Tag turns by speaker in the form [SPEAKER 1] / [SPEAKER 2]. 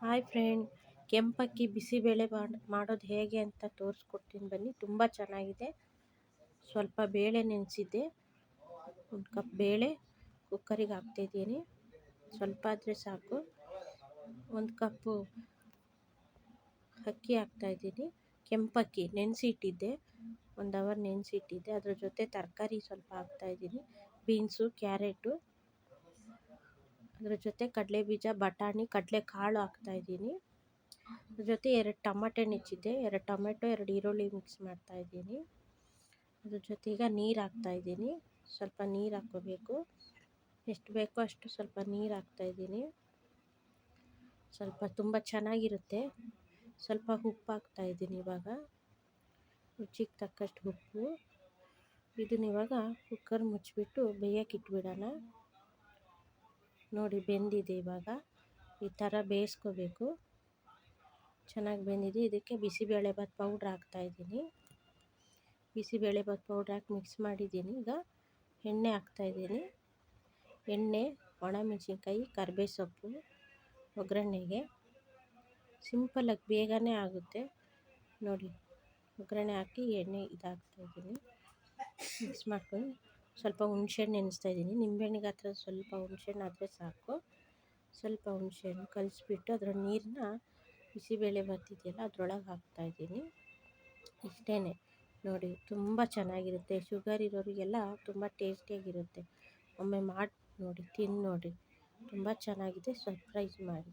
[SPEAKER 1] Hi friend, ಕೆಂಪಕ್ಕಿ bisibele ಮಾಡೋದು ಹೇಗೆ ಅಂತ ತೋರಿಸ್ಕೊಡ್ತೀನಿ ಬನ್ನಿ. ತುಂಬ ಚೆನ್ನಾಗಿದೆ. ಸ್ವಲ್ಪ ಬೇಳೆ ನೆನೆಸಿದ್ದೆ, 1 ಕಪ್ ಬೇಳೆ ಕುಕ್ಕರಿಗೆ ಹಾಕ್ತಾಯಿದ್ದೀನಿ. ಸ್ವಲ್ಪ ಆದರೆ ಸಾಕು. 1 ಕಪ್ಪು ಅಕ್ಕಿ ಹಾಕ್ತಾಯಿದ್ದೀನಿ. ಕೆಂಪಕ್ಕಿ ನೆನೆಸಿ ಇಟ್ಟಿದ್ದೆ, 1 ಅವರ್ ನೆನೆಸಿ ಇಟ್ಟಿದ್ದೆ. ಅದ್ರ ಜೊತೆ ತರಕಾರಿ ಸ್ವಲ್ಪ ಹಾಕ್ತಾಯಿದ್ದೀನಿ, ಬೀನ್ಸು, ಕ್ಯಾರೆಟು. ಅದ್ರ ಜೊತೆ ಕಡಲೆಬೀಜ, ಬಟಾಣಿ, ಕಡಲೆಕಾಳು ಹಾಕ್ತಾಯಿದ್ದೀನಿ. ಅದ್ರ ಜೊತೆ 2 ಟಮಾಟೆ ನೆಚ್ಚಿದ್ದೆ, 2 ಟೊಮೆಟೊ, 2 ಈರುಳ್ಳಿ ಮಿಕ್ಸ್ ಮಾಡ್ತಾಯಿದ್ದೀನಿ. ಅದ್ರ ಜೊತೆ ಈಗ ನೀರು ಹಾಕ್ತಾಯಿದ್ದೀನಿ. ಸ್ವಲ್ಪ ನೀರು ಹಾಕ್ಕೋಬೇಕು, ಎಷ್ಟು ಬೇಕೋ ಅಷ್ಟು ಸ್ವಲ್ಪ ನೀರು ಹಾಕ್ತಾಯಿದ್ದೀನಿ. ಸ್ವಲ್ಪ ತುಂಬ ಚೆನ್ನಾಗಿರುತ್ತೆ. ಸ್ವಲ್ಪ ಉಪ್ಪು ಹಾಕ್ತಾಯಿದ್ದೀನಿ. ಇವಾಗ ರುಚಿಗೆ ತಕ್ಕಷ್ಟು ಉಪ್ಪು. ಇದನ್ನ ಇವಾಗ ಕುಕ್ಕರ್ ಮುಚ್ಚಿಬಿಟ್ಟು ಬೇಯಕ್ಕೆ ಇಟ್ಬಿಡೋಣ. ನೋಡಿ ಬೆಂದಿದೆ. ಇವಾಗ ಈ ಥರ ಬೇಯಿಸ್ಕೋಬೇಕು. ಚೆನ್ನಾಗಿ ಬೆಂದಿದೆ. ಇದಕ್ಕೆ ಬಿಸಿಬೇಳೆಬಾತ್ ಪೌಡ್ರ್ ಹಾಕ್ತಾಯಿದ್ದೀನಿ. ಬಿಸಿಬೇಳೆಬಾತ್ ಪೌಡ್ರ್ ಹಾಕಿ ಮಿಕ್ಸ್ ಮಾಡಿದ್ದೀನಿ. ಈಗ ಎಣ್ಣೆ ಹಾಕ್ತಾಯಿದ್ದೀನಿ. ಎಣ್ಣೆ, ಒಣಮೆಣಸಿನ್ಕಾಯಿ, ಕರಿಬೇವು ಸೊಪ್ಪು ಒಗ್ಗರಣೆಗೆ. ಸಿಂಪಲ್ಲಾಗಿ ಬೇಗನೆ ಆಗುತ್ತೆ. ನೋಡಿ, ಒಗ್ಗರಣೆ ಹಾಕಿ ಎಣ್ಣೆ ಇದಾಗ್ತಾಯಿದ್ದೀನಿ. ಮಿಕ್ಸ್ ಮಾಡ್ಕೊಂಡು ಸ್ವಲ್ಪ ಹುಣಸೆಹಣ್ಣು ನೆನೆಸ್ತಾಯಿದ್ದೀನಿ. ನಿಂಬೆಹಣ್ಣು ಗಾತ್ರ ಸ್ವಲ್ಪ ಹುಣಸೆಹಣ್ಣು ಆದರೆ ಸಾಕು. ಸ್ವಲ್ಪ ಹುಣಸೆಹಣ್ಣು ಕಲಿಸ್ಬಿಟ್ಟು ಅದರ ನೀರನ್ನ ಬಿಸಿಬೇಳೆಬಾತ್ ಇದೆಯಲ್ಲ ಅದರೊಳಗೆ ಹಾಕ್ತಾಯಿದ್ದೀನಿ. ಇಷ್ಟೇ ನೋಡಿ, ತುಂಬ ಚೆನ್ನಾಗಿರುತ್ತೆ. ಶುಗರ್ ಇರೋರಿಗೆಲ್ಲ ತುಂಬ ಟೇಸ್ಟಿಯಾಗಿರುತ್ತೆ. ಒಮ್ಮೆ ಮಾಡಿ ನೋಡಿ, ತಿಂದು ನೋಡಿ, ತುಂಬ ಚೆನ್ನಾಗಿದೆ. ಸರ್ಪ್ರೈಸ್ ಮಾಡಿ.